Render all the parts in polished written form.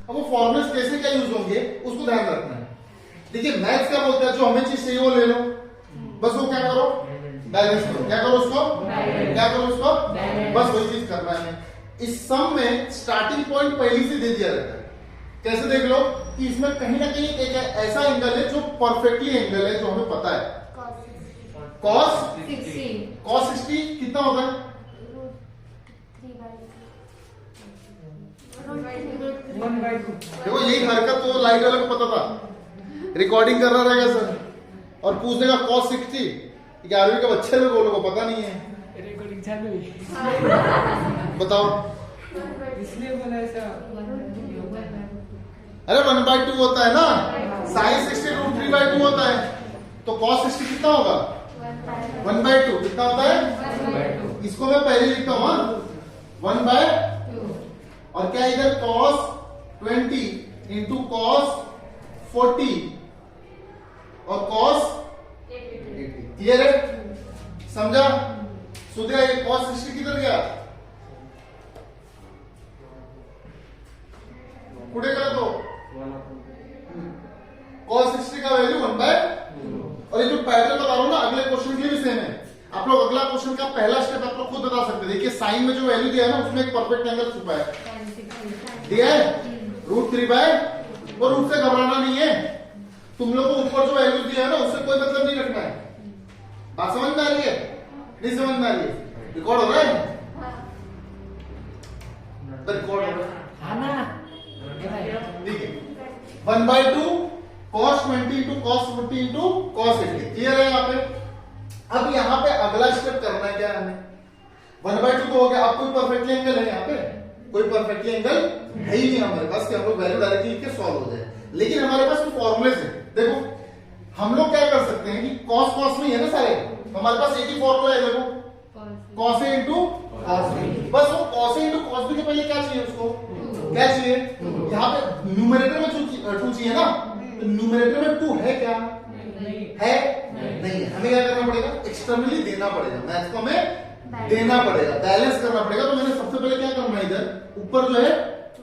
अब वो फॉर्मुले कैसे क्या यूज होंगे उसको ध्यान रखना है। देखिए मैथ्स क्या बोलता है, जो हमें चीज चाहिए वो ले लो, बस वो क्या करो, बैलेंस करो। क्या करो उसको, क्या करो उसको, बस वही चीज करना है। इस सम में स्टार्टिंग पॉइंट पहले से दे दिया रहता है। कैसे देख लो कि इसमें कहीं ना कहीं एक ऐसा एंगल है जो परफेक्टली एंगल है, जो हमें पता है cos 60 कितना होता है, देखो यही हरकत तो लाइट वाले को पता था, रिकॉर्डिंग कर रहा रहेगा सर और पूछ देगा cos 60, 11वीं के बच्चे में बोलो को पता नहीं है, रिकॉर्डिंग चालू है। बताओ। इसलिए बोला ऐसा। अरे 1/2 होता है ना, sin 60 √3/2 होता है, तो cos 60 कितना होगा 1/2 कितना होता है, इसको मैं पहले लिखता हूं 1/2 और क्या इधर cos 20 इंटू cos 40 और cos 80। क्लियर है, समझा, सुधरा। ये cos 60 किधर गया, कुड़े कर दो, cos 60 का वैल्यू 1/2। और ये जो पैटर्न बता रहा हूं ना अगले क्वेश्चन के लिए भी सेम है। आप लोग अगला क्वेश्चन का पहला स्टेप आप लोग खुद बता सकते हैं। देखिए साइन में जो वैल्यू दिया है ना उसमें एक परफेक्ट एंगल छुपा है, दिया है √3/, और रूट से घबराना नहीं है। तुम लोग को ऊपर जो वैल्यू दिया है ना उससे कोई मतलब नहीं रखना है। बात समझ में आ रही है, नहीं समझ में आ रही है, रिकॉर्ड हो रहा है, रिकॉर्ड हो रहा है, ठीक है। 1/2 cos 20 into cos 40 into cos 80। Clear है यहाँ पे। अब यहाँ पे अगला स्टेप करना है क्या हमें, 1/2 तो हो गया। अब कोई परफेक्टली एंगल है यहाँ पे, कोई परफेक्टली एंगल है ही नहीं हमारे पास कि हम लोग वैल्यू डायरेक्टली लिख के सॉल्व हो जाए, लेकिन हमारे पास फॉर्मूले है। देखो हम लोग क्या कर सकते हैं कि cos cos में है ना सारे, तो हमारे पास एक ही फॉर्मूला है, देखो cos A into cos B। बस वो cos A into cos B के पहले क्या चाहिए, उसको क्या चाहिए, यहाँ पे न्यूमरेटर में 2 चाहिए ना, तो न्यूमरेटर में 2 है क्या, है नहीं है, हमें क्या करना पड़ेगा, एक्सटर्नली देना पड़ेगा, मैथ्स को हमें देना पड़ेगा, बैलेंस करना पड़ेगा। तो मैंने सबसे पहले क्या करना है, इधर ऊपर जो है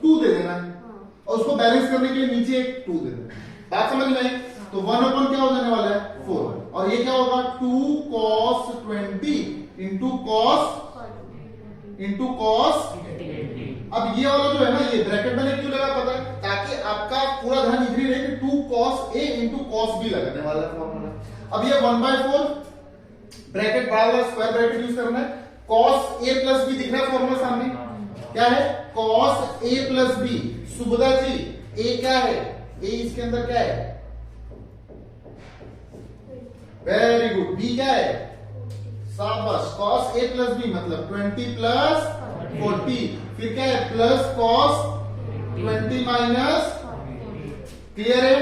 2 दे देना है और उसको बैलेंस करने के लिए नीचे एक 2 दे देना है। बात समझ में आई, तो 1 अपन क्या हो जाने वाला है 4, और ये क्या होगा 2 cos 20 इंटू cos 80। अब ये वाला जो है ना, ये ब्रैकेट मैंने क्यों लगा पता है, ताकि आपका पूरा ध्यान इधर ही रहे कि 2 cos A into cos B लगाने वाला है फॉर्मूला। अब ये 1/4 ब्रैकेट बड़ा वाला स्क्वायर ब्रैकेट यूज करना है, cos A प्लस B दिख रहा है फॉर्मूला सामने, क्या है cos A plus B। Subodha ji A क्या है, A इसके अंदर क्या है, वेरी गुड, B क्या है, शाबाश, cos A प्लस B मतलब 20 प्लस 40, फिर क्या है प्लस cos 20 माइनस, क्लियर है,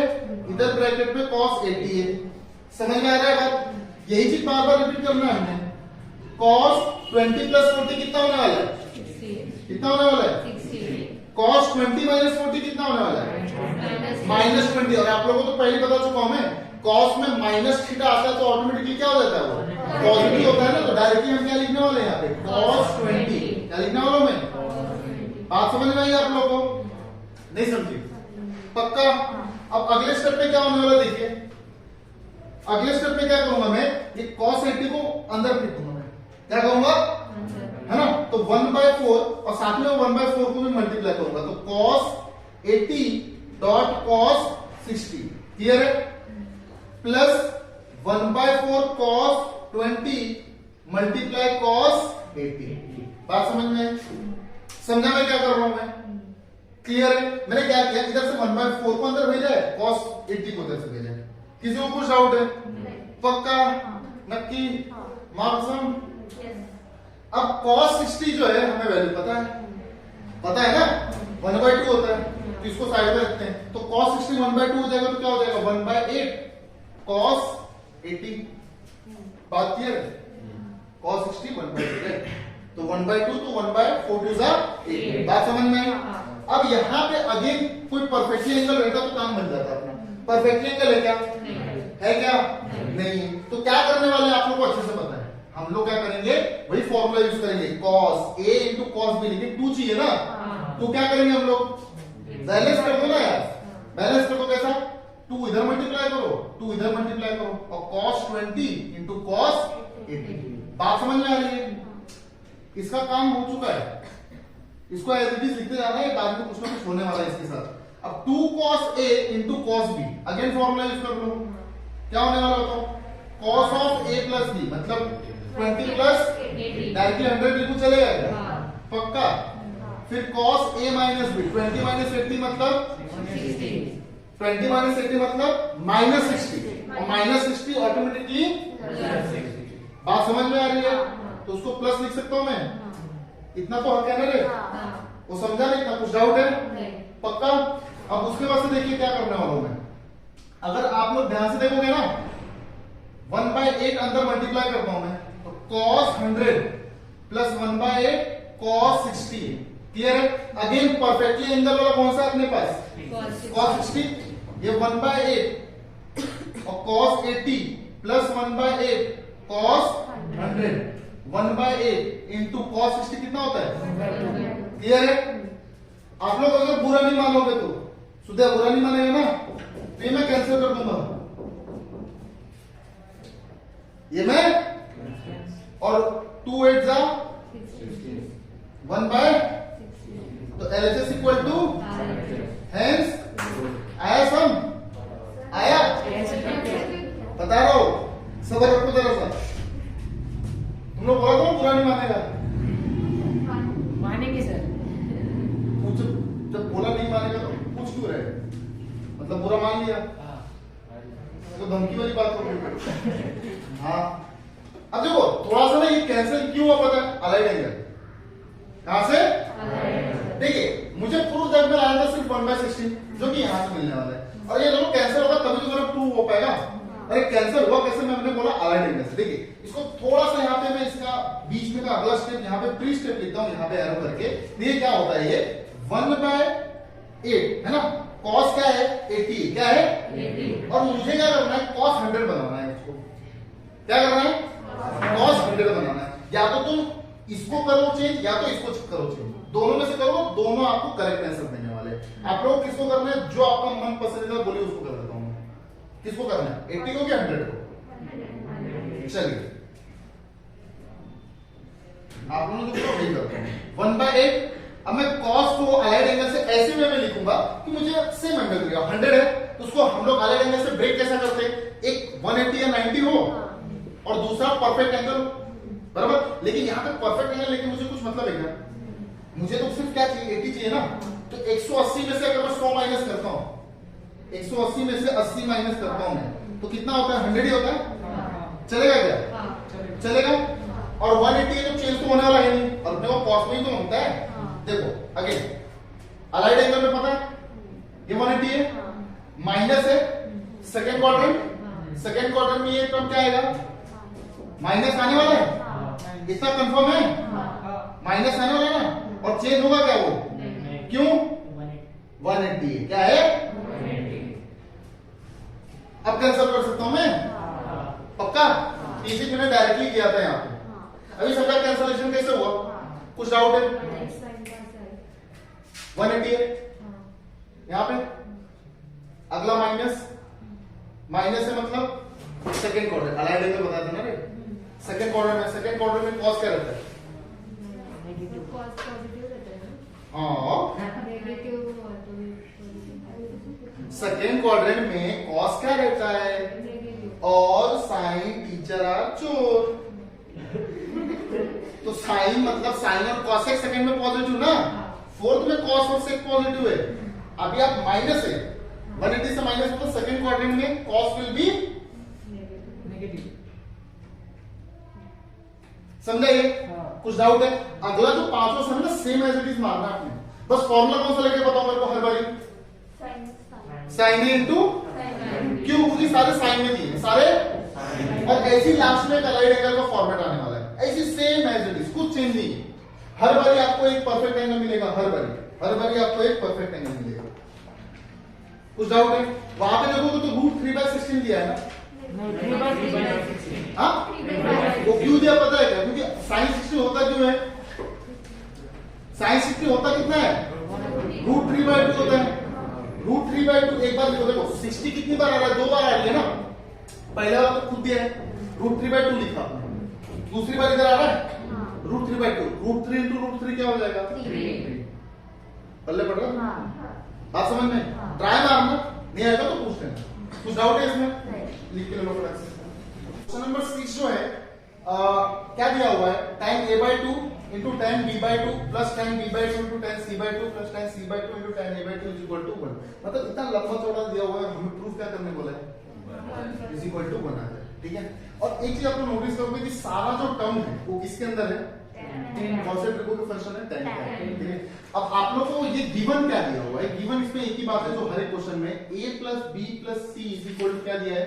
इधर ब्रैकेट में cos 80 है। समझ में आ रहा है बात, यही चीज बार बार रिपीट करना है हमने। cos 20 प्लस 40 कितना होने वाला है, कितना होने वाला है, cos 20 माइनस 40 कितना होने वाला है, -20। और आप लोगों को तो पहले बता चुका हूं मैं, cos में माइनस थीटा आता है तो ऑटोमेटिकली क्या हो जाता है, वो पॉजिटिव होता है ना, तो डायरेक्टली हम क्या लिखने वाले हैं यहाँ पे cos 20, क्या लिखने वाला मैं, बात समझ में आई आप लोगों को, नहीं समझी, पक्का। अब अगले स्टेप पे क्या होने वाला देखिए, अगले स्टेप पे क्या करूंगा मैं, ये cos 80 को अंदर फेंक दूंगा मैं, क्या करूंगा, है ना, तो 1/4 और साथ में 1/4 को भी मल्टीप्लाई करूंगा, तो cos 80 डॉट cos 60, क्लियर है, प्लस 1/4 cos 20 मल्टीप्लाई cos 80। बात समझ में, समझा मैं क्या कर रहा हूं मैं, क्लियर है। मैंने क्या किया, इधर से 1/4 को अंदर भेजा है, cos 80 को इधर से भेजा है। किसी को कुछ डाउट है, पक्का, नक्की, मार्क्सम। अब cos 60 जो है हमें वैल्यू पता है ना, 1/2 होता है, तो इसको साइड में रखते हैं, तो cos 60 1/2 हो जाएगा, तो क्या हो जाएगा 1/8 cos 80। बात क्लियर है, cos 60 1/8 है, तो 1/2 तो 1/4 जा 8। बात समझ में आई। अब यहाँ पे अगेन कोई परफेक्टली एंगल रहता तो काम बन जाता अपना, परफेक्टली एंगल है क्या, है क्या, नहीं है, तो क्या करने वाले हैं आप लोग को अच्छे से पता है, हम लोग क्या करेंगे, वही फॉर्मूला यूज करेंगे, cos A into cos B, लेकिन 2 चाहिए ना, तो क्या करेंगे हम लोग, बैलेंस कर दो ना यार, बैलेंस कर दो कैसा, 2 इधर मल्टीप्लाई करो, 2 इधर मल्टीप्लाई करो, और cos 20 इंटू cos 80। बात समझ में आ रही है? इसका काम हो चुका है, इसको एज इट इज लिखते जाना है, बाद में कुछ ना कुछ होने वाला है इसके साथ। अब 2 cos A into cos B, again formula use कर लो, क्या होने वाला बताओ, cos of A plus B मतलब 20 प्लस डायरेक्टली 100 लिखो, चलेगा क्या? पक्का। फिर cos A minus B, 20 minus 80 मतलब 20 माइनस 80 मतलब माइनस 60, और माइनस 60 ऑटोमेटिकली, बात समझ में आ रही है? तो उसको प्लस लिख सकता हूं मैं, इतना तो हक है ना रे, वो समझा नहीं, इतना कुछ डाउट है? पक्का। अब उसके बाद से देखिए क्या करने वाला हूं मैं, अगर आप लोग ध्यान से देखोगे ना, 1/8 अंदर मल्टीप्लाई करता हूं मैं, तो cos 100 प्लस 1/8 cos 60, क्लियर है? अगेन परफेक्टली एंगल वाला कौन सा अपने पास, cos 60, ये 1/8 और cos 80 plus 1/8 cos 100, 1/8 into cos 60 कितना होता है? क्लियर है? आप लोग अगर बुरा नहीं मानोगे तो, सुधा बुरा नहीं मानेगा ना, तो ये मैं कैंसिल कर दूंगा, ये मैं, और 2 8 जा 1/, तो LHS इक्वल टू, हेंस आया सम, आया, बता रहा हूं, सबर रखो जरा सा, तुम लोग बोला था बुरा नहीं मानेगा, मानेंगे सर। पूछ, जब बोला नहीं मानेगा तो पूछ क्यों रहे, मतलब बुरा मान लिया, तो धमकी वाली बात हो गई। हाँ, अब देखो थोड़ा सा ना ये कैंसिल क्यों हुआ पता है, अलाइड एंगल, कहां से, देखिए मुझे प्रूफ दैट में आया था सिर्फ 1/16 जो कि यहां से मिलने वाला है, और ये दोनों कैंसिल होगा तभी तो मेरा प्रूफ हो पाएगा। अरे कैंसिल हुआ कैसे, मैंने बोला अलाइड एंगल से। देखिए इसको थोड़ा सा यहाँ पे मैं इसका बीच में का अगला स्टेप यहाँ पे प्री स्टेप लिखता हूँ, यहाँ पे एरो करके, ये क्या होता है, ये 1/8 है ना, cos क्या है 80, क्या है 80, और मुझे क्या करना है, cos 100 बनाना है, इसको क्या करना है, cos 100 बनाना है। या तो तुम इसको करो चेंज, या तो इसको करो चेंज, दोनों में से करो, दोनों आपको करेक्ट आंसर देने वाले। आप लोग किसको करना है, जो आपका मन पसंदीदा बोलिए उसको कर देता हूं, किसको करना है, 80 को क्या 100 को? चलिए आप लोगों को वही करते हैं, 1/8। अब मैं cos को अलाइड एंगल से ऐसे में लिखूंगा कि मुझे सेम एंगल दिया 100 है, तो उसको हम लोग अलाइड एंगल से ब्रेक कैसा करते हैं, एक 180 या 90 हो और दूसरा परफेक्ट एंगल, बराबर। लेकिन यहाँ पे परफेक्ट एंगल लेके मुझे कुछ मतलब है क्या, मुझे तो सिर्फ क्या चाहिए, 80 चाहिए ना, तो 180 में से अगर मैं 100 माइनस करता हूँ, 180 में से 80 माइनस करता हूँ मैं, तो कितना होता है, 100 ही होता है, चलेगा क्या, चलेगा। और 180 तो चेंज तो होने वाला है नहीं, और अपने को cos में ही तो होता है। देखो अगेन अलाइड एंगल में पता है ये 180 है, माइनस है सेकंड क्वाड्रेंट में ये टर्म क्या आएगा, माइनस आने वाला है, इतना कंफर्म है, माइनस आने वाला है ना, और चेंज होगा क्या वो, क्यों 180 है, क्या है 180। अब कैंसिल कर सकता हूं मैं, पक्का, पीछे मैंने डायरेक्टली किया था यहाँ पे, अभी सबका कैंसिलेशन कैसे हुआ, कुछ डाउट है, 180 है यहाँ पे, अगला माइनस है मतलब सेकंड क्वाड्रेंट, अलाइड एंगल बता देना रे, सेकंड क्वाड्रेंट में cos क्या रहता है, सेकंड क्वाड्रेंट में cos क्या रहता है, और साइन टीचर आर चोर, तो साइन मतलब साइन और cos एक सेकंड में पॉजिटिव ना, फोर्थ में cos और sec पॉजिटिव है, अभी आप माइनस है 180 से माइनस, मतलब सेकंड क्वाड्रेंट में cos विल बी नेगेटिव, समझे, कुछ डाउट है। अगला जो पांचवा सम है सेम एज इट इज मारना आपने, बस फॉर्मूला कौन सा लेके बताओ मेरे को हर बारी, साइन ए इंटू, क्यों, क्योंकि सारे साइन में दिए सारे, और ऐसी लास्ट में एक अलाइड एंगल का फॉर्मेट आने वाला है, ऐसी सेम एज इट इज, कुछ चेंज नहीं है, हर बारी आपको एक परफेक्ट एंगल मिलेगा, हर बारी आपको एक परफेक्ट एंगल मिलेगा। कुछ डाउट है, वहां पे देखोगे तो रूट 3/16 दिया है ना, हाँ वो क्यों दिया पता है क्या, क्योंकि साइन 60 होता क्यों है, साइन 60 होता कितना है √3/2 होता है। √3/2 एक बार लिखो, देखो 60 कितनी बार आ रहा है, 2 बार आ रही है ना, पहला वाला तो खुद दिया है, √3/2 लिखा, दूसरी बार इधर आ रहा है √3/2, √3 into √3 क्या हो जाएगा, पल्ले पड़ रहा है, बात समझ में, ट्राई मारना, नहीं आएगा तो पूछ लेना, कुछ डाउट है इसमें, लिख के लो फटाक से। क्वेश्चन नंबर 6 जो है क्या दिया हुआ है, tan a/2 into tan b/2 plus tan b/2 into tan c/2 plus tan c/2 into tan a/2 is equal to 1। मतलब इतना लंबा चौड़ा दिया हुआ है, हमें प्रूफ क्या करने बोला है, इज इक्वल टू बना है, ठीक है। और एक चीज आपको नोटिस करोगे कि सारा जो टर्म है वो किसके अंदर है, कौन से ट्रिको के फंक्शन है, tan का, ठीक है। अब आप लोग को ये गिवन क्या दिया हुआ है, गिवन इसमें एक ही बात है जो हर एक क्वेश्चन में a plus b plus c is equal to क्या दिया है,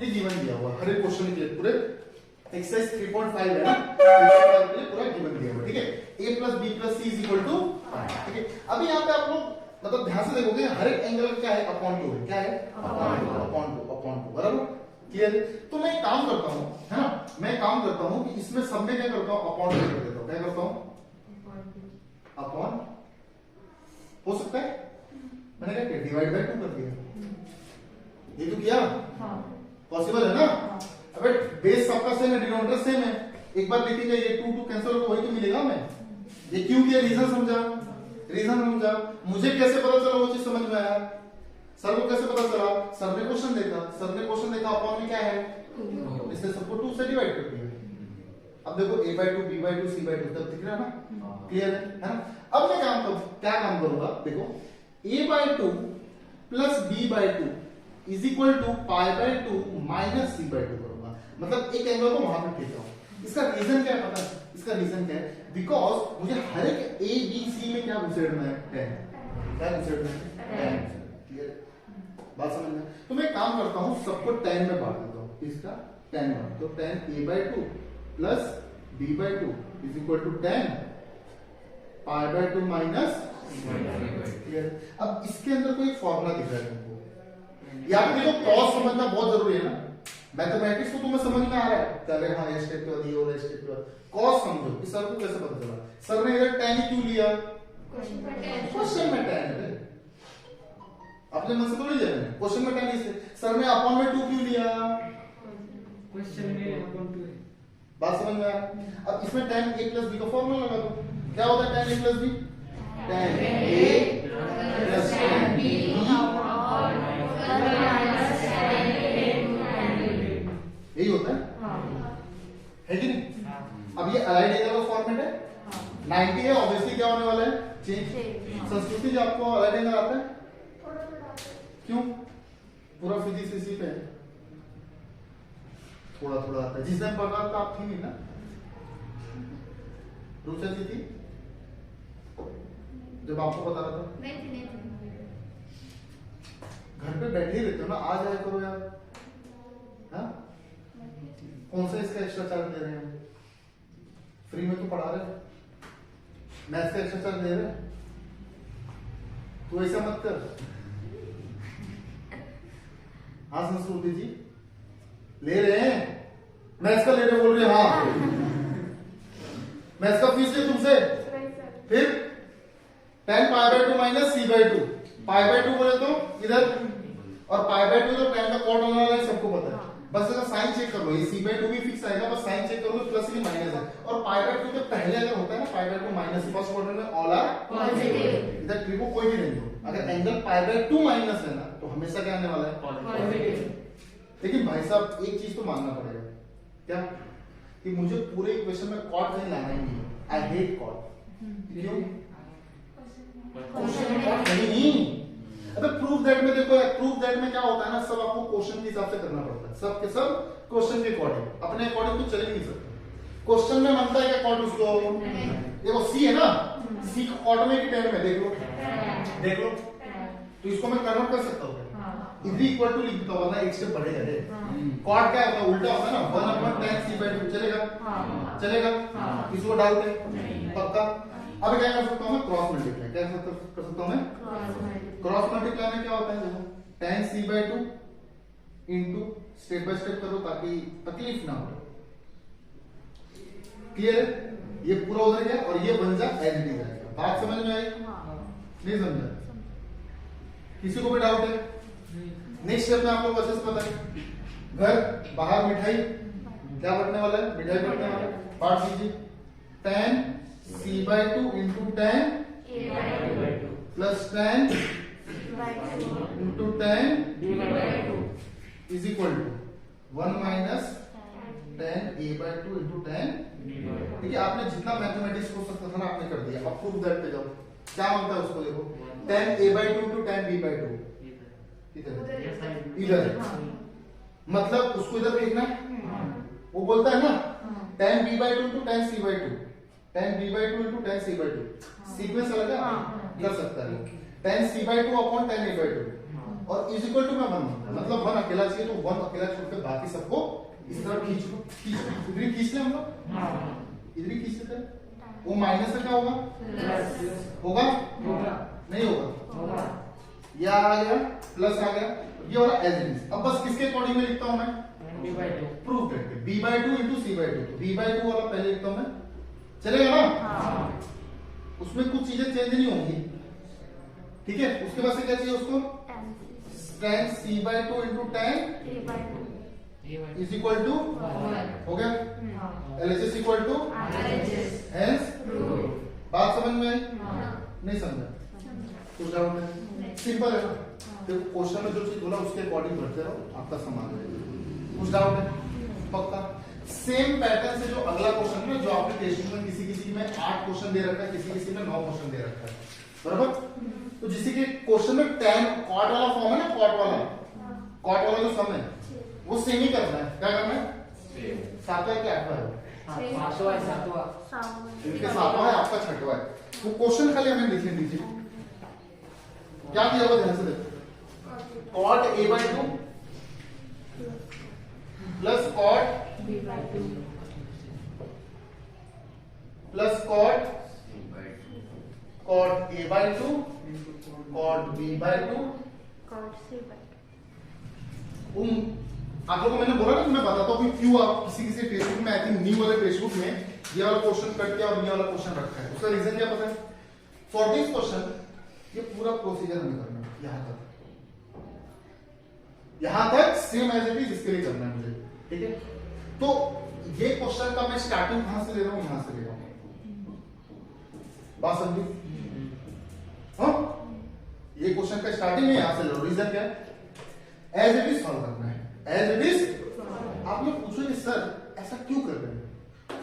ये गिवन दिया हुआ है हर एक क्वेश्चन के लिए, पूरे एक्सरसाइज 3.5 है ना, 3.5 के लिए पूरा गिवन दिया हुआ है, ठीक है। a plus b plus c is equal to, ठीक है। अभी यहाँ पे आप लोग मतलब ध्यान से देखोगे हर एक एंगल क्या है, अपॉन 2 है, क्या है, अपॉन 2 बराबर, क्लियर। तो मैं एक काम करता हूँ, है ना, मैं काम करता हूँ कि इसमें सब में क्या करता हूँ, अपॉन कर देता हूँ, क्या करता हूँ, अपॉन, हो सकता है मैंने क्या किया, डिवाइड बाय 2 कर दिया, ये तो किया, पॉसिबल है ना। अबे बेस सबका सेम है, डिनोमिनेटर सेम है, एक बार देखेंगे ये 2 कैंसिल होगा, वही तो मिलेगा हमें। ये क्यों किया, रीजन समझा, मुझे कैसे पता चला, वो चीज समझ में आया, सर को कैसे पता चला, सर ने क्वेश्चन देखा, अपॉन में क्या है, इससे सबको 2 से डिवाइड कर दिया। अब देखो a/2 b/2 c/2 तब दिख रहा है ना, क्लियर है ना। अब मैं क्या काम करूंगा, देखो a/2 plus b/2 is equal to π/2 minus c/2 करूंगा, मतलब एक एंगल को वहां पे खींच रहा हूं। इसका रीजन क्या है पता है, इसका रीजन क्या है, बिकॉज मुझे हर एक a b c में क्या घुसेड़ना है, tan, क्या घुसेड़ना है, tan, क्लियर, बात समझ में। तो मैं काम करता हूं, सबको tan में बांट देता हूं, इसका tan में, तो tan a/2 plus b/2 is equal to tan π/2 minus, clear. अब इसके अंदर कोई फॉर्मूला दिख रहा है तुमको, या फिर देखो कॉस समझना बहुत जरूरी है ना, मैथमेटिक्स को तुम्हें समझ में आ रहा है, चले हाँ ये स्टेप के बाद ये और स्टेप के बाद कॉस समझो, इस सर को कैसे पता चला, सर ने इधर tan क्यों लिया, क्वेश्चन में tan है, अपने मन से तो नहीं ले रहे, क्वेश्चन में tan इसलिए, सर ने अपॉन में 2 क्यों लिया, क्वेश्चन में अपॉन 2 है, बात समझ में आया। अब इसमें tan a प्लस b का फॉर्मूला लगा दो, क्या होता है tan a plus b, tan a plus tan b, यही होता है कि नहीं। अब ये अलाइड एंगल का फॉर्मेट है, 90 है, ऑब्वियसली क्या होने वाला है, चेंज। संस्कृति जो आपको अलाइड एंगल आता है, क्यों, पूरा फिजिक्स इसी पे है, थोड़ा आता है, जिस दिन पढ़ रहा था आप थी नहीं ना, रुचा जी थी जब आपको बता रहा था, नहीं घर पे बैठे ही रहते हो ना, आ जाया करो यार, हाँ कौन सा इसका एक्स्ट्रा चार्ज दे रहे हैं, फ्री में तो पढ़ा रहे हैं, मैथ्स का एक्स्ट्रा चार्ज दे रहे हैं, तो ऐसा मत कर। हाँ संस्कृति जी ले रहे हैं, मैथ्स का ले रहे, बोल रहे हाँ, मैथ्स का फीस ले तुमसे, फिर tan π/2 माइनस c/2, π/2 बोले तो इधर, और π/2 तो tan का कॉट होने वाला है, सबको पता है, बस इसका साइन चेक कर लो, ये c/2 भी फिक्स आएगा, बस साइन चेक कर लो, प्लस या माइनस है, और π/2 के पहले अगर होता है ना π/2 माइनस, फर्स्ट क्वाड्रेंट में ऑल आर पॉजिटिव, इधर ट्री को कोई भी नहीं हो, अगर एंगल π/2 माइनस है ना तो हमेशा क्या आने वाला है, पॉजिटिव। लेकिन भाई साहब एक चीज तो मानना पड़ेगा, क्या, कि मुझे पूरे इक्वेशन में कॉट नहीं लाना ही नहीं, आई हेट कॉट, क्यों, क्वेश्चन में कॉट नहीं, अबे प्रूफ दैट में देखो, प्रूफ दैट में क्या होता है ना, सब आपको क्वेश्चन के हिसाब से करना पड़ता है, सब के सब क्वेश्चन के अकॉर्डिंग, अपने अकॉर्डिंग तो चल ही नहीं सकते, क्वेश्चन में मानता है क्या कॉट उसको, देखो सी है ना, सी का कॉट में कि tan में, देख लो, तो इसको मैं कन्वर्ट कर सकता हूँ, इधर इक्वल टू लिख देता हूँ ना, एक स्टेप बढ़ेगा रे, कॉट क्या होता है, उल्टा होता है ना, 1/tan c/2 चलेगा, इसको डाल दे पक्का। अब क्या कर सकता हूँ मैं, क्रॉस मल्टीप्लाई, क्या कर सकता हूँ मैं, क्रॉस मल्टीप्लाई में क्या होता है, देखो tan c/2 into, step by step करो ताकि तकलीफ ना हो, क्लियर है, ये पूरा उधर गया और ये बन जा एज इट इज, बात समझ में आई, नहीं समझा? किसी को भी डाउट है? नेक्स्ट स्टेप में आप लोग अच्छे से पता है। घर बाहर मिठाई क्या बढ़ने वाला है? मिठाई बढ़ने वाला है। बांट दीजिए। tan c/2 into tan plus tan into tan is equal to 1 minus tan a/2 into tan। ठीक है, आपने जितना मैथमेटिक्स हो सकता था ना आपने कर दिया। अब प्रूफ दैट पे जाओ। क्या मांगता है उसको? देखो tan a/2 into tan b/2 इधर, मतलब उसको इधर देखना है। वो बोलता है ना tan b/2 into tan c/2, tan b/2 into tan c/2, sequence अलग है, कर सकता है। tan c/2 upon tan a/2 और इज इक्वल टू में 1, मतलब 1 अकेला चाहिए तो 1 अकेला छोड़कर बाकी सबको इस तरफ खींच लो। इधर खींच ले हम लोग, इधर खींच लेते हैं। वो माइनस में क्या होगा? होगा? नहीं होगा। यह आ गया प्लस आ गया, ये वाला एज इट इज। अब बस किसके अकॉर्डिंग में लिखता हूं मैं? प्रूफ करके b/2 into c/2, तो b/2 वाला पहले लिखता हूं मैं, चलेगा ना? उसमें कुछ चीजें चेंज नहीं होंगी, ठीक है। उसके बाद से क्या चाहिए उसको? tan c/2 into tan is equal to, हो गया? LHS equal to, hence बात समझ में आई? नहीं समझा? कुछ डाउट है? सिंपल है ना? तो क्वेश्चन में जो चीज बोला उसके अकॉर्डिंग बढ़ते रहो, आपका समान रहेगा। कुछ डाउट है? पक्का? सेम पैटर्न से जो अगला क्वेश्चन है, जो आपके टेस्ट में किसी में 8 क्वेश्चन दे रखा है, किसी में 9 क्वेश्चन दे रखा है, बराबर? तो जिससे कि क्वेश्चन में tan कॉट वाला फॉर्म है ना, कॉट वाला जो सम है वो सेम ही करना है। क्या करना है? सातवां है क्या आठवां है? इनके सातवां है, आपका छठवां है। वो क्वेश्चन खाली हमें लिखने दीजिए। क्या दिया हुआ ध्यान से देखो। cot a/2 plus cot b/2 plus cot a/2 cot b/2 आप लोगों को मैंने बोला ना कि मैं बताता हूँ क्यों आप किसी टेक्स्ट बुक में, आई थिंक न्यू वाले टेक्स्ट बुक में ये वाला क्वेश्चन कट किया और ये वाला क्वेश्चन रखा है। उसका रीजन क्या पता है? फॉर दिस क्वेश्चन ये पूरा प्रोसीजर हमें करना है, यहां तक सेम एज इट इज इसके लिए करना है मुझे, ठीक है। तो ये क्वेश्चन का मैं स्टार्टिंग कहां से ले रहा हूं? यहां से ले रहा हूं। बात समझी? हाँ, ये क्वेश्चन का स्टार्टिंग में यहां से ले रहा हूं। रीजन क्या है? एज इट इज सॉल्व करना है, एज इट इज। आप लोग पूछोगे सर ऐसा क्यों कर रहे हैं?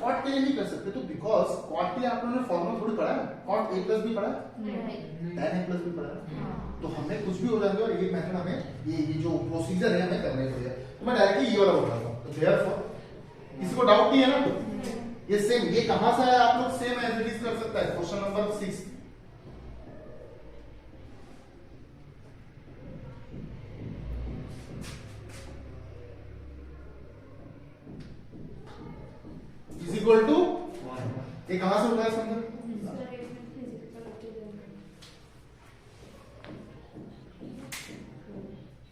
कॉट के लिए नहीं कर सकते तो बिकॉज कॉट के लिए आप लोगों ने फॉर्मूला थोड़ी पढ़ा है। कॉट a प्लस भी पढ़ा है, tan a प्लस भी पढ़ा है। तो हमें कुछ भी हो जाएगा और ये मेथड हमें ये जो प्रोसीजर है हमें करना पड़ेगा। तो मैं डायरेक्टली ये वाला बोल रहा हूँ। तो देयरफॉर किसी को डाउट नहीं है ना? ये सेम, ये कहां से आया? आप लोग सेम एज इट इज कर सकता है। Question number 6 is equal to, ये कहां से उठाया समझो?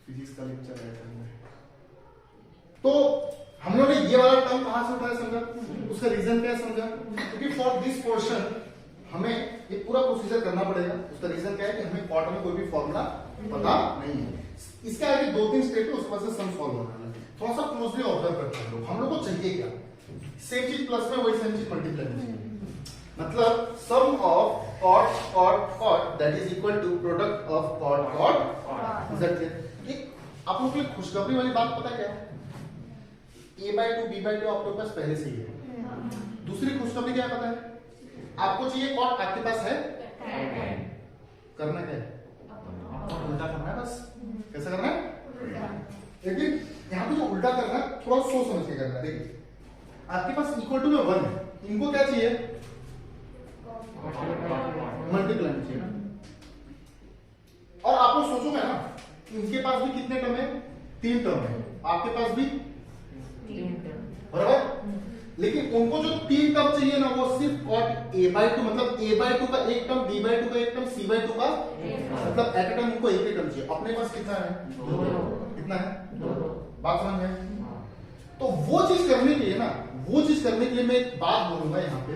फिजिक्स का लेक्चर है। तो हम लोग ने ये वाला टर्म कहां से उठाया समझा? उसका रीजन क्या है समझा? क्योंकि फॉर दिस पोर्शन हमें ये पूरा प्रोसीजर करना पड़ेगा। उसका रीजन क्या है कि हमें कॉट में कोई भी फॉर्मूला पता नहीं है। इसके आगे 2-3 स्टेप है, उसके बाद से सम सॉल्व होना है। थोड़ा सा क्लोजली ऑब्जर्व करते हैं हम लोग को चाहिए क्या? सेम चीज प्लस में वही सेम चीज मल्टीप्लाई में, मतलब sum of cot cot cot that is equal to product of cot cot z। आप लोग को खुशखबरी वाली बात पता क्या है? a/2 b/2 आप लोग पास पहले से ही है। दूसरी खुशखबरी क्या पता है? आपको चाहिए cot, आपके पास है। करना क्या है? उल्टा करना है बस। कैसे करना है? लेकिन यहाँ पे जो उल्टा करना है थोड़ा सोच समझ के करना है। देखिए आपके पास इक्वल टू में 1 है, इनको क्या चाहिए? मल्टीप्लाई चाहिए। और आप लोग सोचोगे ना इनके पास भी कितने टर्म है? 3 टर्म है, आपके पास भी 3 टर्म, बराबर। लेकिन उनको जो 3 टर्म चाहिए ना वो सिर्फ cot a/2, मतलब a/2 का एक टर्म, b/2 का एक टर्म, c/2 का मतलब एट अ टाइम उनको एक ही टर्म चाहिए। अपने पास कितना है? 2। कितना है? 2। बात समझ में? तो वो चीज करने के लिए ना, वो चीज करने के लिए मैं एक बात बोलूंगा यहाँ पे,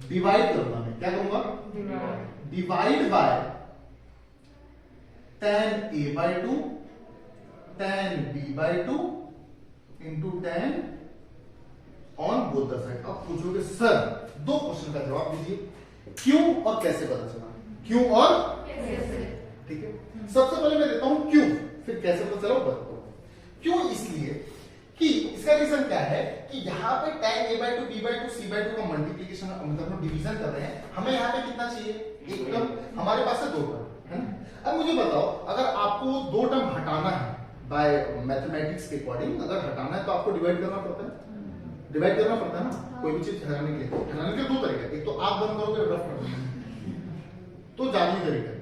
डिवाइड करूंगा मैं। क्या करूंगा? Divide by tan a by 2 tan b by 2 into tan on both the side। अब पूछोगे सर दो क्वेश्चन का जवाब दीजिए, क्यों और कैसे पता चला, क्यों और कैसे। ठीक है, सबसे पहले मैं देता हूं क्यों, फिर कैसे पता चला बताता हूं। क्यों इसलिए कि इसका रीजन क्या है कि यहाँ पे tan a by 2 b by 2 c by 2 का मल्टीप्लीकेशन मतलब हम डिवीजन कर रहे हैं, हमें यहाँ पे कितना चाहिए, एक टर्म, हमारे पास है दो टर्म, है ना। अब मुझे बताओ अगर आपको दो टर्म हटाना है बाय मैथमेटिक्स के अकॉर्डिंग, अगर हटाना है तो आपको डिवाइड करना पड़ता है, डिवाइड करना पड़ता है ना। कोई भी चीज हटाने के लिए, हटाने के दो तरीके, एक तो आप बंद करोगे रफ कर दोगे, तो जादुई तरीका,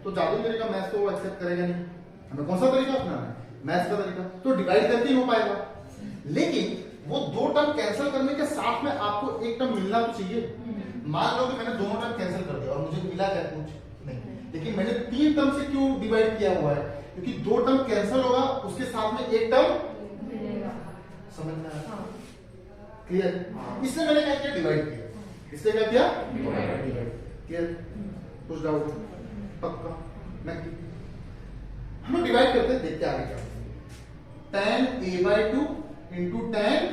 तो जादुई तरीका मैथ्स तो एक्सेप्ट करेगा नहीं, हमें कौन सा तरीका अपनाना है, मैथ्स का तरीका, तो डिवाइड करके ही हो पाएगा। लेकिन वो दो टर्म कैंसिल करने के साथ में आपको एक टर्म मिलना तो चाहिए। मान लो कि मैंने दोनों टर्म कैंसिल कर दिया और मुझे मिला क्या, कुछ नहीं, लेकिन मैंने तीन टर्म से क्यों डिवाइड किया हुआ है, क्योंकि दो टर्म कैंसिल होगा उसके साथ में एक टर्म समझ में आया, क्लियर। इसलिए मैंने क्या किया, डिवाइड किया, इसलिए क्या किया, डिवाइड, क्लियर। कुछ डाउट पक्का, मैं हम डिवाइड करते हैं, देखते आगे क्या, tan a by 2 into tan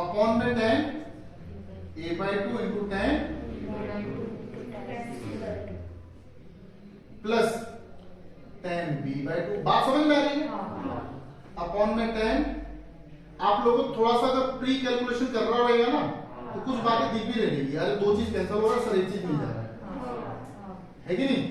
upon में tan a by 2 into tan plus tan b by 2, बात समझ में आ रही है, अपॉन में tan। आप लोगों को थोड़ा सा अगर प्री कैलकुलेशन कर रहा रहेगा ना तो कुछ बातें दिख भी रहेगी, अरे दो चीज कैंसिल हो रहा है, सर एक चीज मिल जा रहा है कि नहीं।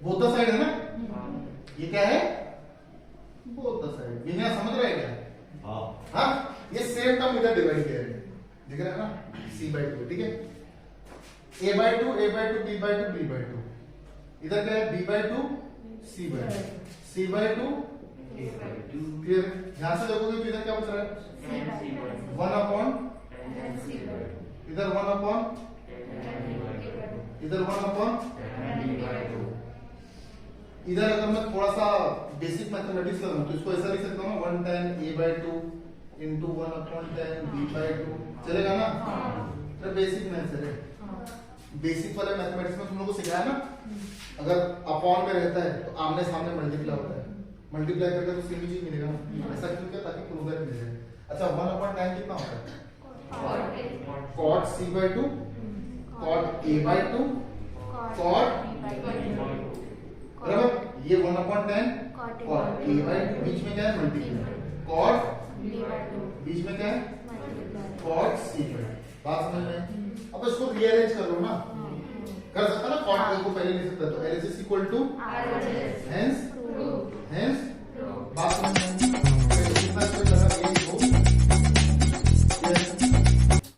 बोथ द साइड है ना, ये क्या है, बोथ द साइड, विनय समझ रहा है क्या, हाँ, ये सेम टर्म इधर डिवाइड किया है, दिख रहा है ना, c by 2, ठीक है, a by 2 b by 2 b by 2, इधर क्या है, b by 2 c by 2 c by 2 a by 2, फिर ध्यान से देखोगे तो इधर क्या बच रहा है, 1 अपॉन, इधर 1 अपॉन, इधर 1 अपॉन, इधर अगर मैं थोड़ा सा बेसिक मैथमेटिक्स करूं तो इसको ऐसा लिख सकता हूं, 1 tan a by 2 into 1 upon tan b by 2, चलेगा ना। तो बेसिक मैथ्स है, बेसिक वाले मैथमेटिक्स में तुम लोगों को सिखाया ना, अगर अपॉन में रहता है तो आमने सामने मल्टीप्लाई होता है, मल्टीप्लाई करके तो सेम ही चीज मिलेगा ना, ऐसा क्यों किया, ताकि प्रूफ मिल जाए। अच्छा 1 upon tan कितना होता है, cot c by 2 cot a by 2 cot बराबर, ये 1 upon 10 cot a by 2, बीच में क्या है, मल्टीप्लाई, cot बीच में क्या है, cot c by, बात समझ में। अब इसको रीअरेंज करो ना, कर सकता ना, cot a को पहले लिख सकता, तो LHS इक्वल टू, hence